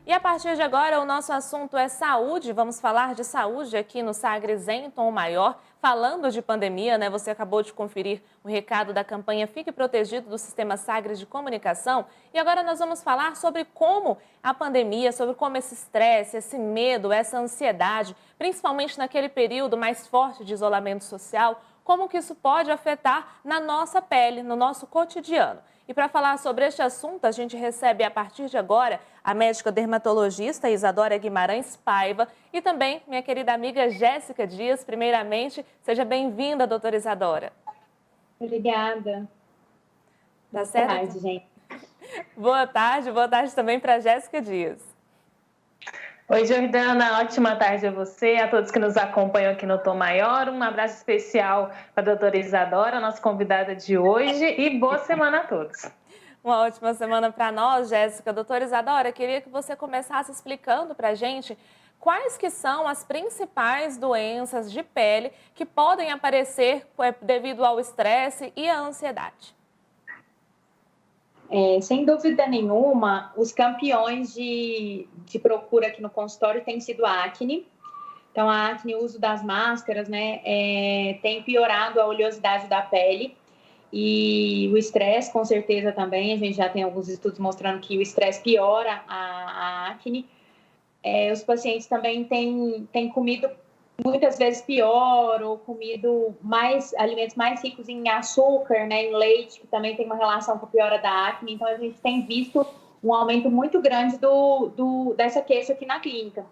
E a partir de agora, o nosso assunto é saúde. Vamos falar de saúde aqui no Sagres em Tom Maior. Falando de pandemia, né? Você acabou de conferir o recado da campanha Fique Protegido do Sistema Sagres de Comunicação. E agora nós vamos falar sobre como a pandemia, sobre como esse estresse, esse medo, essa ansiedade, principalmente naquele período mais forte de isolamento social, como que isso pode afetar na nossa pele, no nosso cotidiano. E para falar sobre este assunto, a gente recebe a partir de agora a médica dermatologista Isadora Guimarães Paiva e também minha querida amiga Jéssica Dias. Primeiramente, seja bem-vinda, doutora Isadora. Obrigada. Tá Boa certo? tarde, gente. Boa tarde também para Jéssica Dias. Oi, Jordana, ótima tarde a você, a todos que nos acompanham aqui no Tom Maior. Um abraço especial para a doutora Isadora, nossa convidada de hoje, e boa semana a todos. Uma ótima semana para nós, Jéssica. Doutora Isadora, queria que você começasse explicando para a gente quais que são as principais doenças de pele que podem aparecer devido ao estresse e à ansiedade. Sem dúvida nenhuma, os campeões de procura aqui no consultório têm sido a acne. Então, a acne, o uso das máscaras, né, tem piorado a oleosidade da pele. E o estresse, com certeza, também. A gente já tem alguns estudos mostrando que o estresse piora a acne. Os pacientes também têm comido muitas vezes pior ou comido alimentos mais ricos em açúcar, né, em leite, que também tem uma relação com a piora da acne. Então, a gente tem visto um aumento muito grande dessa queixa aqui na clínica.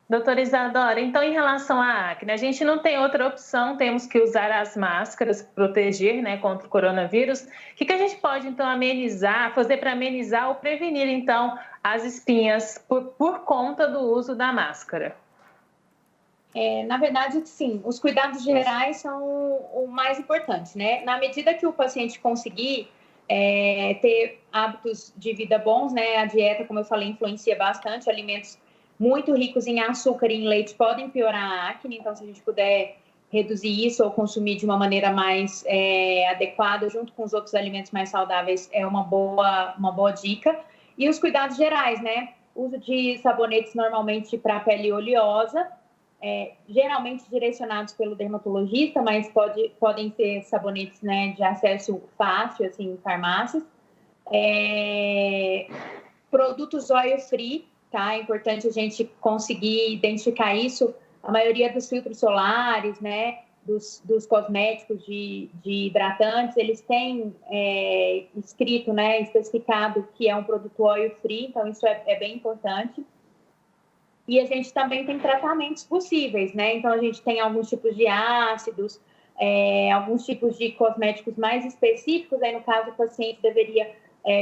Doutora Isadora, então em relação à acne, a gente não tem outra opção, temos que usar as máscaras, proteger, né, contra o coronavírus. O que a gente pode então fazer para amenizar ou prevenir então as espinhas por conta do uso da máscara? Na verdade, sim, os cuidados gerais são o mais importante, né? Na medida que o paciente conseguir ter hábitos de vida bons, né? A dieta, como eu falei, influencia bastante. Alimentos muito ricos em açúcar e em leite podem piorar a acne, então se a gente puder reduzir isso ou consumir de uma maneira mais adequada, junto com os outros alimentos mais saudáveis, é uma boa dica. E os cuidados gerais, né? Uso de sabonetes normalmente para pele oleosa, geralmente direcionados pelo dermatologista, mas podem ser sabonetes, né, de acesso fácil, assim, em farmácias. Produtos oil-free, tá? É importante a gente conseguir identificar isso. A maioria dos filtros solares, né, dos cosméticos de hidratantes, eles têm escrito, né, especificado que é um produto oil-free, então isso é bem importante. E a gente também tem tratamentos possíveis, né? Então, a gente tem alguns tipos de ácidos, alguns tipos de cosméticos mais específicos. Aí, no caso, o paciente deveria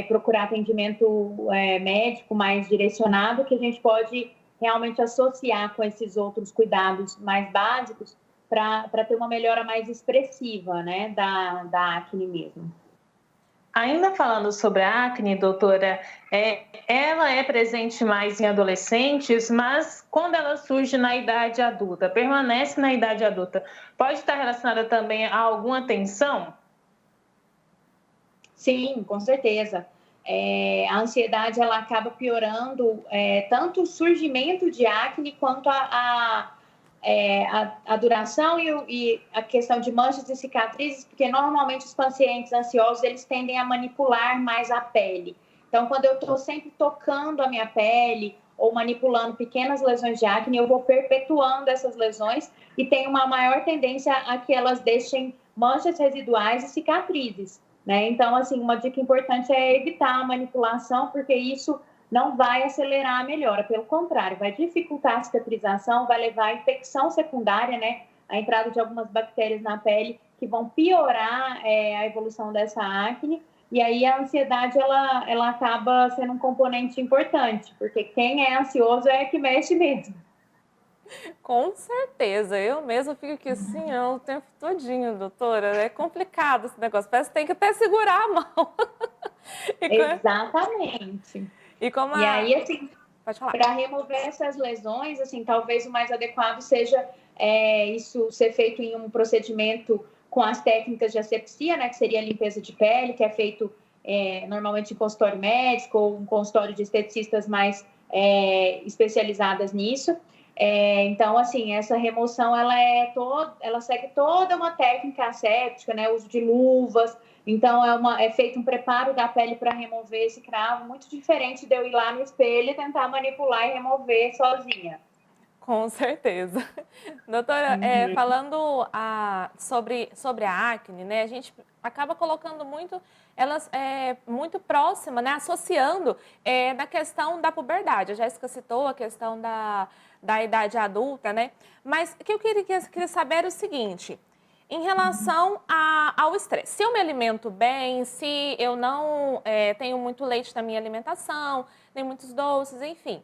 procurar atendimento médico mais direcionado, que a gente pode realmente associar com esses outros cuidados mais básicos para ter uma melhora mais expressiva, né, da acne mesmo. Ainda falando sobre a acne, doutora, ela é presente mais em adolescentes, mas quando ela surge na idade adulta, permanece na idade adulta, pode estar relacionada também a alguma tensão? Sim, com certeza. A ansiedade, ela acaba piorando tanto o surgimento de acne quanto a duração e a questão de manchas e cicatrizes, porque normalmente os pacientes ansiosos, eles tendem a manipular mais a pele. Então, quando eu estou sempre tocando a minha pele ou manipulando pequenas lesões de acne, eu vou perpetuando essas lesões e tem uma maior tendência a que elas deixem manchas residuais e cicatrizes, né? Então, assim, uma dica importante é evitar a manipulação, porque isso não vai acelerar a melhora, pelo contrário, vai dificultar a cicatrização, vai levar à infecção secundária, né? A entrada de algumas bactérias na pele que vão piorar a evolução dessa acne. E aí a ansiedade, ela acaba sendo um componente importante, porque quem é ansioso é que mexe mesmo. Com certeza, eu mesma fico aqui assim o tempo todinho, doutora. É complicado esse negócio, parece que tem que até segurar a mão. Exatamente. E aí, assim, para remover essas lesões, assim, talvez o mais adequado seja isso ser feito em um procedimento com as técnicas de asepsia, né, que seria a limpeza de pele, que é feito normalmente em consultório médico ou um consultório de esteticistas mais especializadas nisso. Então, assim, essa remoção, ela segue toda uma técnica asséptica, né? Uso de luvas. Então, é feito um preparo da pele para remover esse cravo, muito diferente de eu ir lá no espelho e tentar manipular e remover sozinha. Com certeza. Doutora, falando sobre a acne, né, a gente acaba colocando muito elas muito próxima, né, associando na questão da puberdade. A Jéssica citou a questão da idade adulta, né? Mas o que eu queria saber é o seguinte: em relação ao estresse, se eu me alimento bem, se eu não tenho muito leite na minha alimentação, nem muitos doces, enfim.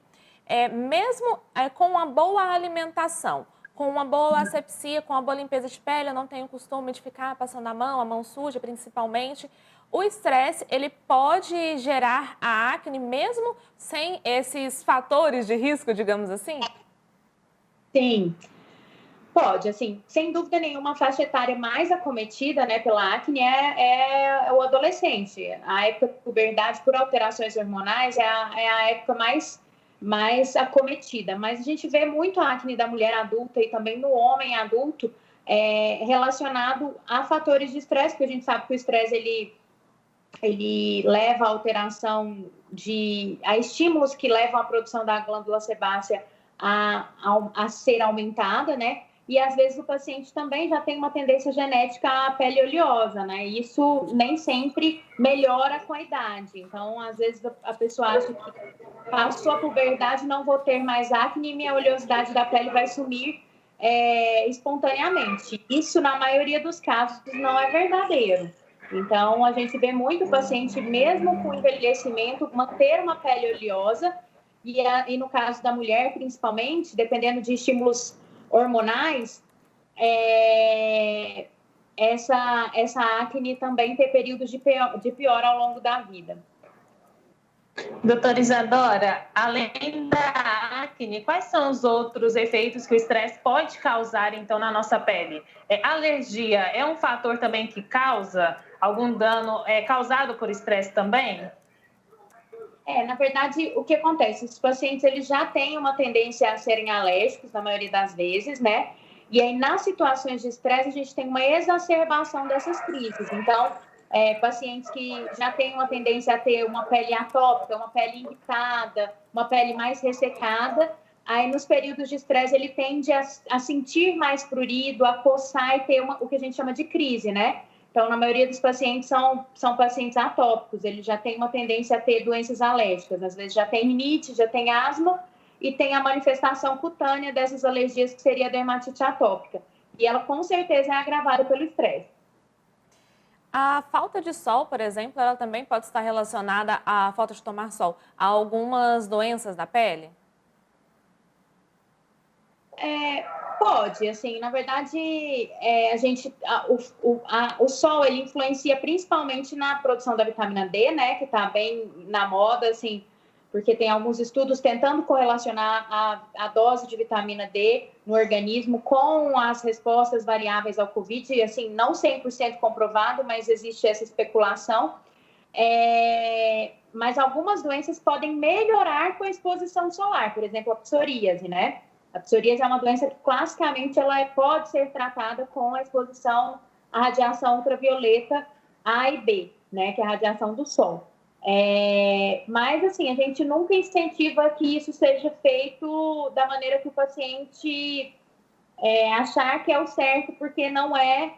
Mesmo com uma boa alimentação, com uma boa asepsia, com uma boa limpeza de pele, eu não tenho costume de ficar passando a mão suja principalmente, o estresse, ele pode gerar a acne mesmo sem esses fatores de risco, digamos assim? Sim, pode, assim, sem dúvida nenhuma, a faixa etária mais acometida, né, pela acne é o adolescente. A época de puberdade, por alterações hormonais, é a época mais acometida. Mas a gente vê muito a acne da mulher adulta e também no homem adulto relacionado a fatores de estresse, porque a gente sabe que o estresse, ele leva a alteração a estímulos que levam à produção da glândula sebácea a ser aumentada, né? E às vezes o paciente também já tem uma tendência genética à pele oleosa, né? E isso nem sempre melhora com a idade. Então, às vezes a pessoa acha que passou a puberdade, não vou ter mais acne e minha oleosidade da pele vai sumir espontaneamente. Isso, na maioria dos casos, não é verdadeiro. Então, a gente vê muito paciente, mesmo com envelhecimento, manter uma pele oleosa e no caso da mulher, principalmente, dependendo de estímulos hormonais, essa acne também tem períodos de pior ao longo da vida. Doutora Isadora, além da acne, quais são os outros efeitos que o estresse pode causar, então, na nossa pele? Alergia é um fator também que causa algum dano causado por estresse também? Na verdade, o que acontece? Os pacientes, eles já têm uma tendência a serem alérgicos, na maioria das vezes, né? E aí, nas situações de estresse, a gente tem uma exacerbação dessas crises. Então, pacientes que já têm uma tendência a ter uma pele atópica, uma pele irritada, uma pele mais ressecada, aí nos períodos de estresse ele tende a sentir mais prurido, a coçar e ter o que a gente chama de crise, né? Então, na maioria dos pacientes são pacientes atópicos, eles já têm uma tendência a ter doenças alérgicas, às vezes já tem rinite, já tem asma e tem a manifestação cutânea dessas alergias, que seria a dermatite atópica. E ela, com certeza, é agravada pelo estresse. A falta de sol, por exemplo, ela também pode estar relacionada à falta de tomar sol, a algumas doenças da pele? Pode, assim, na verdade, o sol, ele influencia principalmente na produção da vitamina D, né, que está bem na moda, assim, porque tem alguns estudos tentando correlacionar a dose de vitamina D no organismo com as respostas variáveis ao Covid, e, assim, não 100% comprovado, mas existe essa especulação. Mas algumas doenças podem melhorar com a exposição solar, por exemplo, a psoríase, né? A psoríase é uma doença que, classicamente, ela pode ser tratada com a exposição à radiação ultravioleta A e B, né, que é a radiação do sol. Mas, assim, a gente nunca incentiva que isso seja feito da maneira que o paciente achar que é o certo, porque não é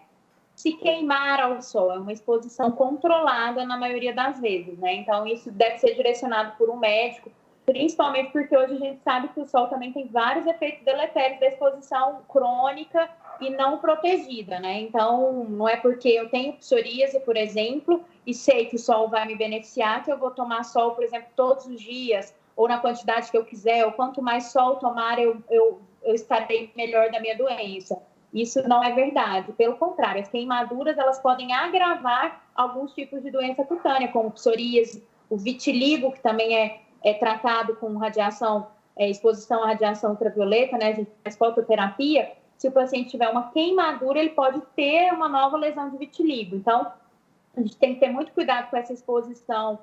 se queimar ao sol, é uma exposição controlada na maioria das vezes, né? Então, isso deve ser direcionado por um médico, principalmente porque hoje a gente sabe que o sol também tem vários efeitos deletérios da exposição crônica e não protegida, né? Então, não é porque eu tenho psoríase, por exemplo, e sei que o sol vai me beneficiar, que eu vou tomar sol, por exemplo, todos os dias, ou na quantidade que eu quiser, ou quanto mais sol tomar, eu estarei melhor da minha doença. Isso não é verdade. Pelo contrário, as queimaduras, elas podem agravar alguns tipos de doença cutânea, como psoríase, o vitiligo, que também é tratado com radiação, exposição à radiação ultravioleta, né? A gente faz fototerapia. Se o paciente tiver uma queimadura, ele pode ter uma nova lesão de vitiligo. Então, A gente tem que ter muito cuidado com essa exposição,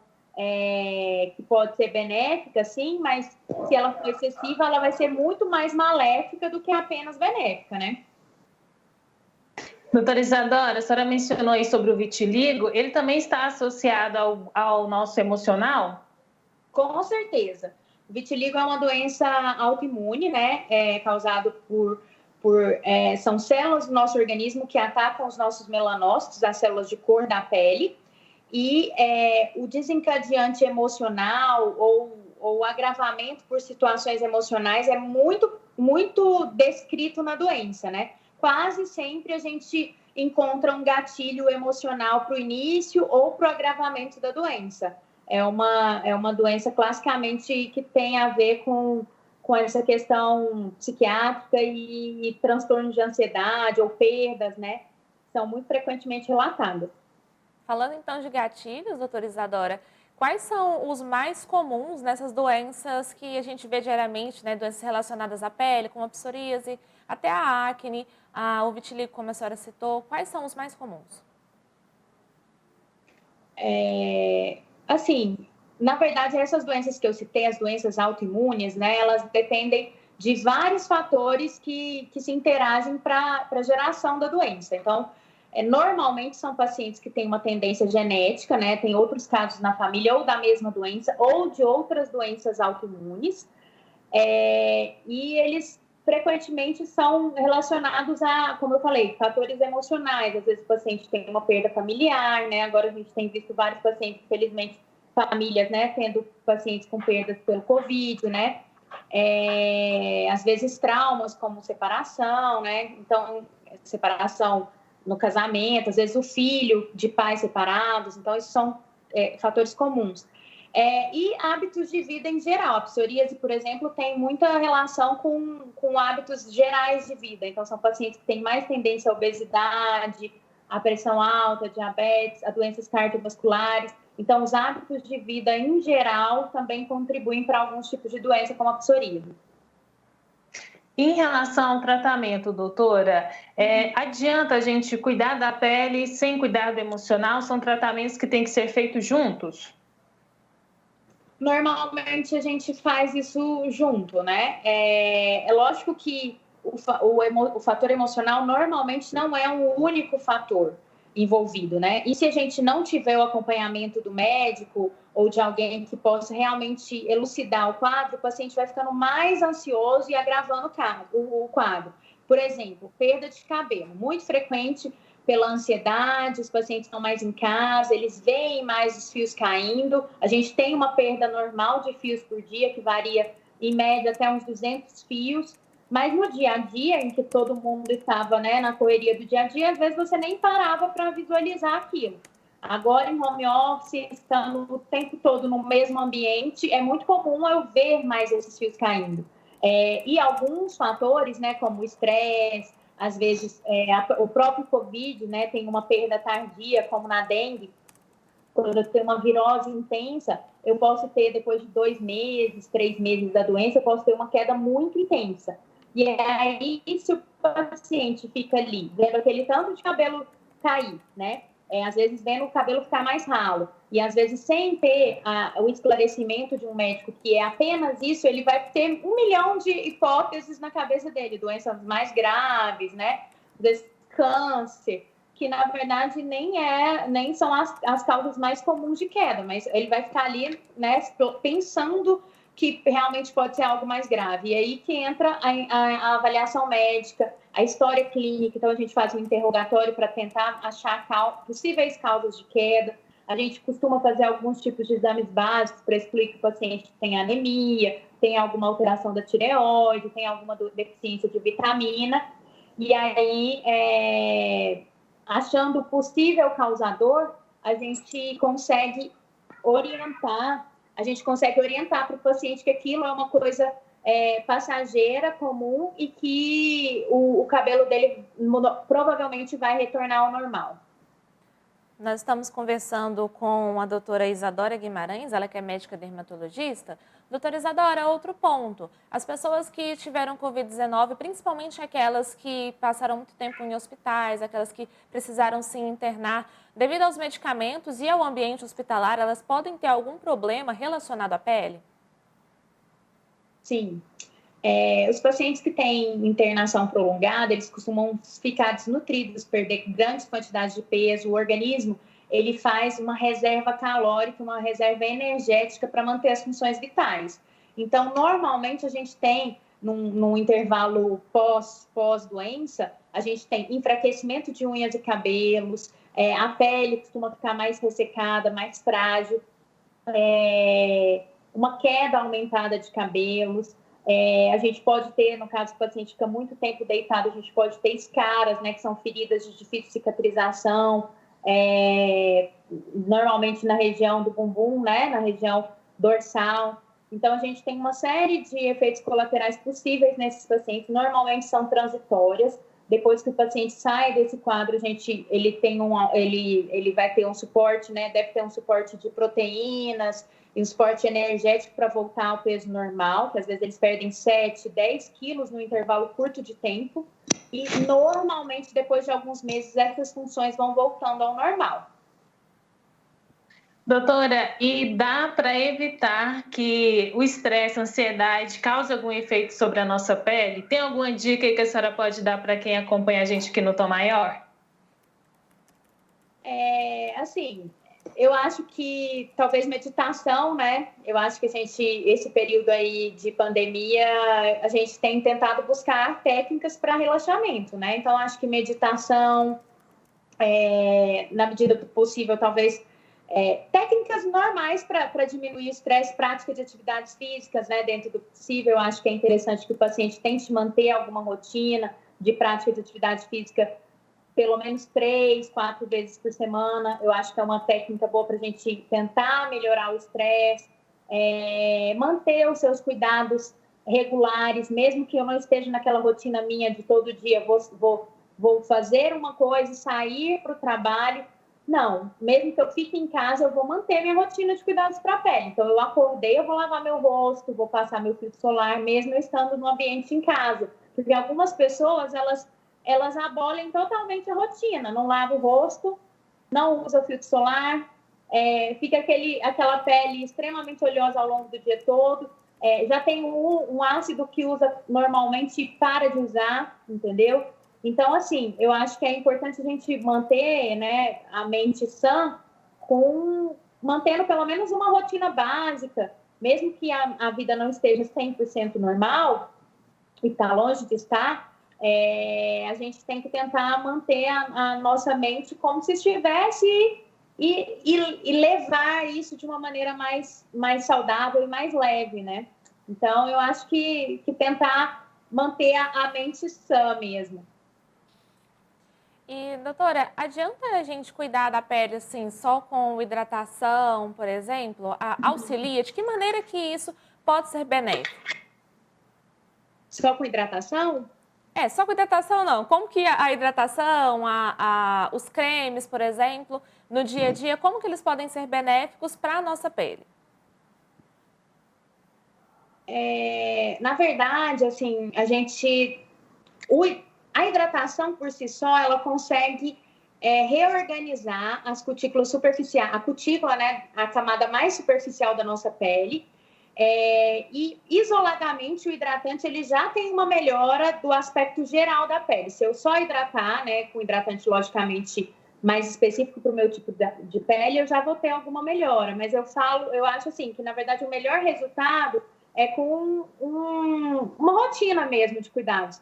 que pode ser benéfica, sim, mas se ela for excessiva, ela vai ser muito mais maléfica do que apenas benéfica, né? Doutora Isadora, a senhora mencionou aí sobre o vitiligo, ele também está associado ao nosso emocional? Com certeza. O vitiligo é uma doença autoimune, né? Causado são células do nosso organismo que atacam os nossos melanócitos, as células de cor da pele, e o desencadeante emocional ou agravamento por situações emocionais é muito, muito descrito na doença, né? Quase sempre a gente encontra um gatilho emocional para o início ou para o agravamento da doença. É uma doença classicamente que tem a ver com essa questão psiquiátrica e transtornos de ansiedade ou perdas, né? São muito frequentemente relatadas. Falando então de gatilhos, doutora Isadora, quais são os mais comuns nessas doenças que a gente vê diariamente, né? Doenças relacionadas à pele, como a psoríase, até a acne, o vitiligo, como a senhora citou. Quais são os mais comuns? Assim, na verdade, essas doenças que eu citei, as doenças autoimunes, né? Elas dependem de vários fatores que se interagem para a geração da doença. Então, normalmente são pacientes que têm uma tendência genética, né? Tem outros casos na família ou da mesma doença ou de outras doenças autoimunes. E eles frequentemente são relacionados a, como eu falei, fatores emocionais. Às vezes o paciente tem uma perda familiar, né? Agora a gente tem visto vários pacientes, infelizmente, famílias, né? Tendo pacientes com perdas pelo Covid, né? Às vezes traumas como separação, né? Então, separação no casamento, às vezes o filho de pais separados. Então, esses são fatores comuns. E hábitos de vida em geral. A psoríase, por exemplo, tem muita relação com hábitos gerais de vida. Então, são pacientes que têm mais tendência à obesidade, à pressão alta, diabetes, a doenças cardiovasculares. Então, os hábitos de vida em geral também contribuem para alguns tipos de doença, como a psoríase. Em relação ao tratamento, doutora, adianta a gente cuidar da pele sem cuidar do emocional? São tratamentos que têm que ser feitos juntos? Normalmente a gente faz isso junto, né? É lógico que o fator emocional normalmente não é um único fator envolvido, né? E se a gente não tiver o acompanhamento do médico ou de alguém que possa realmente elucidar o quadro, o paciente vai ficando mais ansioso e agravando o quadro. Por exemplo, perda de cabelo, muito frequente pela ansiedade, os pacientes estão mais em casa, eles veem mais os fios caindo. A gente tem uma perda normal de fios por dia, que varia em média até uns 200 fios, mas no dia a dia, em que todo mundo estava, né, na correria do dia a dia, às vezes você nem parava para visualizar aquilo. Agora, em home office, estando o tempo todo no mesmo ambiente, é muito comum eu ver mais esses fios caindo. E alguns fatores, né, como o estresse, às vezes o próprio Covid, né, tem uma perda tardia, como na dengue. Quando eu tenho uma virose intensa, eu posso ter, depois de 2 meses, 3 meses da doença, eu posso ter uma queda muito intensa. E aí, se o paciente fica ali, vendo aquele tanto de cabelo cair, né? Às vezes vendo o cabelo ficar mais ralo, e às vezes sem ter o esclarecimento de um médico que é apenas isso, ele vai ter 1 milhão de hipóteses na cabeça dele, doenças mais graves, né? Câncer, que na verdade nem são as causas mais comuns de queda, mas ele vai ficar ali, né, pensando que realmente pode ser algo mais grave. E aí que entra a avaliação médica, a história clínica. Então, a gente faz um interrogatório para tentar achar possíveis causas de queda. A gente costuma fazer alguns tipos de exames básicos para excluir que o paciente tem anemia, tem alguma alteração da tireoide, tem alguma deficiência de vitamina. E aí, achando o possível causador, a gente consegue orientar para o paciente que aquilo é uma coisa passageira, comum, e que o cabelo dele provavelmente vai retornar ao normal. Nós estamos conversando com a doutora Isadora Guimarães, ela que é médica dermatologista. Doutora Isadora, outro ponto. As pessoas que tiveram Covid-19, principalmente aquelas que passaram muito tempo em hospitais, aquelas que precisaram se internar, devido aos medicamentos e ao ambiente hospitalar, elas podem ter algum problema relacionado à pele? Sim. Os pacientes que têm internação prolongada, eles costumam ficar desnutridos, perder grandes quantidades de peso. O organismo, ele faz uma reserva calórica, uma reserva energética para manter as funções vitais. Então, normalmente, a gente tem, num intervalo pós-doença, a gente tem enfraquecimento de unhas e cabelos, a pele costuma ficar mais ressecada, mais frágil, uma queda aumentada de cabelos. A gente pode ter, no caso, o paciente fica muito tempo deitado, a gente pode ter escaras, né, que são feridas de difícil cicatrização, normalmente na região do bumbum, né, na região dorsal. Então, a gente tem uma série de efeitos colaterais possíveis nesses pacientes, normalmente são transitórias. Depois que o paciente sai desse quadro, ele vai ter um suporte, né, deve ter um suporte de proteínas, e um suporte energético para voltar ao peso normal, que às vezes eles perdem 7, 10 quilos no intervalo curto de tempo, e normalmente depois de alguns meses essas funções vão voltando ao normal. Doutora, e dá para evitar que o estresse, a ansiedade cause algum efeito sobre a nossa pele? Tem alguma dica que a senhora pode dar para quem acompanha a gente aqui no Tom Maior? Assim, eu acho que talvez meditação, né? Eu acho que esse período aí de pandemia, a gente tem tentado buscar técnicas para relaxamento, né? Então, acho que meditação, na medida do possível, talvez técnicas normais para diminuir o estresse, prática de atividades físicas, né? Dentro do possível, eu acho que é interessante que o paciente tente manter alguma rotina de prática de atividade física pelo menos 3, 4 vezes por semana. Eu acho que é uma técnica boa para a gente tentar melhorar o estresse, manter os seus cuidados regulares, mesmo que eu não esteja naquela rotina minha de todo dia, vou fazer uma coisa e sair para o trabalho. Não, mesmo que eu fique em casa, eu vou manter minha rotina de cuidados para a pele. Então, eu acordei, eu vou lavar meu rosto, vou passar meu filtro solar, mesmo eu estando no ambiente em casa. Porque algumas pessoas, elas abolem totalmente a rotina, não lava o rosto, não usa o filtro solar, fica aquela pele extremamente oleosa ao longo do dia todo, já tem um ácido que usa normalmente para de usar, entendeu? Então, assim, eu acho que é importante a gente manter, né, a mente sã, mantendo pelo menos uma rotina básica, mesmo que a vida não esteja 100% normal, e está longe de estar, a gente tem que tentar manter a nossa mente como se estivesse e levar isso de uma maneira mais saudável e mais leve, né? Então, eu acho que tentar manter a mente sã mesmo. E, doutora, adianta a gente cuidar da pele assim, só com hidratação, por exemplo? Auxilia? De que maneira que isso pode ser benéfico? Só com hidratação? Só com hidratação não. Como que a hidratação, os cremes, por exemplo, no dia a dia, como que eles podem ser benéficos para a nossa pele? Na verdade, assim, a hidratação por si só, ela consegue reorganizar as cutículas superficiais, a cutícula, né, a camada mais superficial da nossa pele, e isoladamente o hidratante ele já tem uma melhora do aspecto geral da pele. Se eu só hidratar, né, com hidratante logicamente mais específico para o meu tipo de pele, eu já vou ter alguma melhora. Mas eu acho assim que na verdade o melhor resultado é com uma rotina mesmo de cuidados.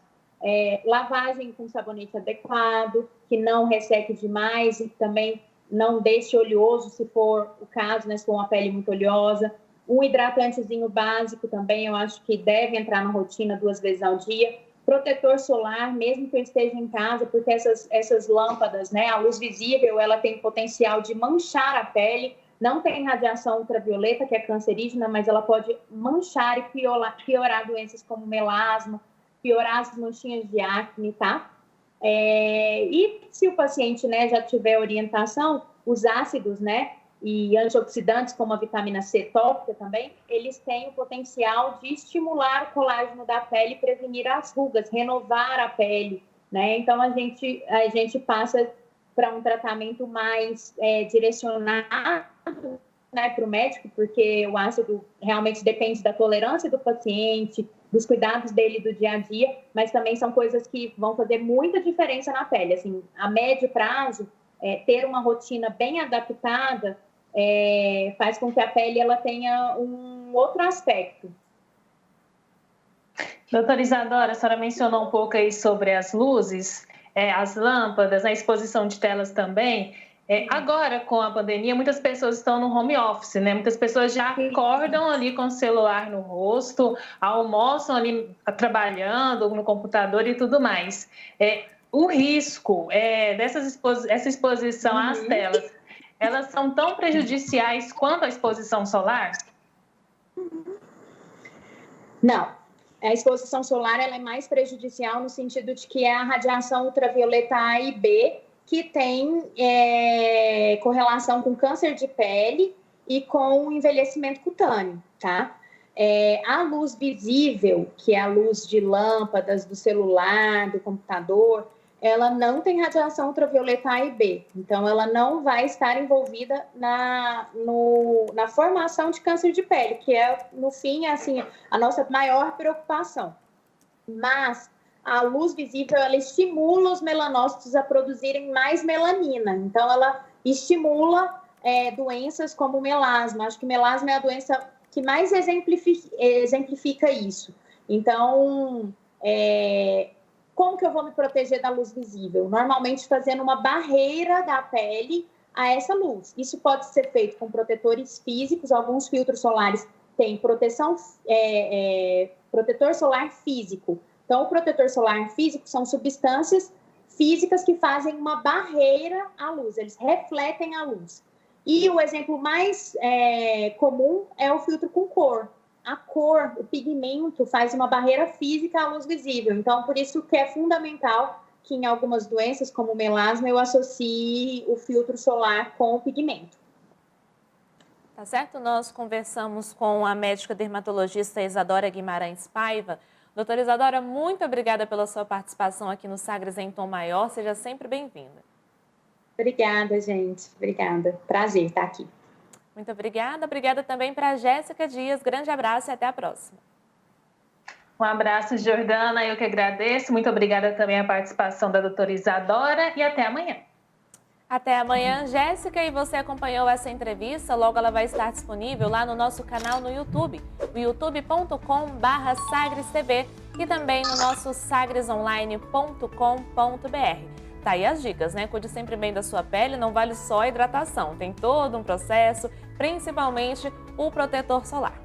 Lavagem com sabonete adequado, que não resseque demais e também não deixe oleoso, se for o caso, né, se for uma pele muito oleosa. Um hidratantezinho básico também, eu acho que deve entrar na rotina 2 vezes ao dia. Protetor solar, mesmo que eu esteja em casa, porque essas lâmpadas, né, a luz visível, ela tem potencial de manchar a pele. Não tem radiação ultravioleta, que é cancerígena, mas ela pode manchar e piorar doenças como melasma, piorar as manchinhas de acne, tá? E se o paciente, né, já tiver orientação, os ácidos, né, e antioxidantes, como a vitamina C tópica também, eles têm o potencial de estimular o colágeno da pele, prevenir as rugas, renovar a pele, né? Então, a gente passa para um tratamento mais direcionado, né, para o médico, porque o ácido realmente depende da tolerância do paciente, dos cuidados dele do dia a dia, mas também são coisas que vão fazer muita diferença na pele. Assim, a médio prazo, ter uma rotina bem adaptada faz com que a pele ela tenha um outro aspecto. Doutora Isadora, a senhora mencionou um pouco aí sobre as luzes, as lâmpadas, a exposição de telas também. Agora, com a pandemia, muitas pessoas estão no home office, né? Muitas pessoas já acordam ali com o celular no rosto, almoçam ali trabalhando no computador e tudo mais. O risco essa exposição às telas, elas são tão prejudiciais quanto a exposição solar? Não. A exposição solar ela é mais prejudicial no sentido de que é a radiação ultravioleta A e B, que tem correlação com câncer de pele e com envelhecimento cutâneo, tá? A luz visível, que é a luz de lâmpadas, do celular, do computador, ela não tem radiação ultravioleta A e B. Então, ela não vai estar envolvida na formação de câncer de pele, que é, no fim, assim, a nossa maior preocupação. Mas a luz visível, ela estimula os melanócitos a produzirem mais melanina. Então, ela estimula doenças como melasma. Acho que melasma é a doença que mais exemplifica isso. Então, como que eu vou me proteger da luz visível? Normalmente, fazendo uma barreira da pele a essa luz. Isso pode ser feito com protetores físicos. Alguns filtros solares têm protetor solar físico. Então, o protetor solar físico são substâncias físicas que fazem uma barreira à luz, eles refletem a luz. E o exemplo mais comum é o filtro com cor. A cor, o pigmento, faz uma barreira física à luz visível. Então, por isso que é fundamental que em algumas doenças, como o melasma, eu associe o filtro solar com o pigmento. Tá certo? Nós conversamos com a médica dermatologista Isadora Guimarães Paiva. Doutora Isadora, muito obrigada pela sua participação aqui no Sagres em Tom Maior. Seja sempre bem-vinda. Obrigada, gente. Obrigada. Prazer estar aqui. Muito obrigada. Obrigada também para a Jéssica Dias. Grande abraço e até a próxima. Um abraço, Jordana. Eu que agradeço. Muito obrigada também a participação da doutora Isadora e até amanhã. Até amanhã, Jéssica, e você acompanhou essa entrevista, logo ela vai estar disponível lá no nosso canal no YouTube, o youtube.com/SagresTV e também no nosso sagresonline.com.br. Tá aí as dicas, né? Cuide sempre bem da sua pele, não vale só a hidratação, tem todo um processo, principalmente o protetor solar.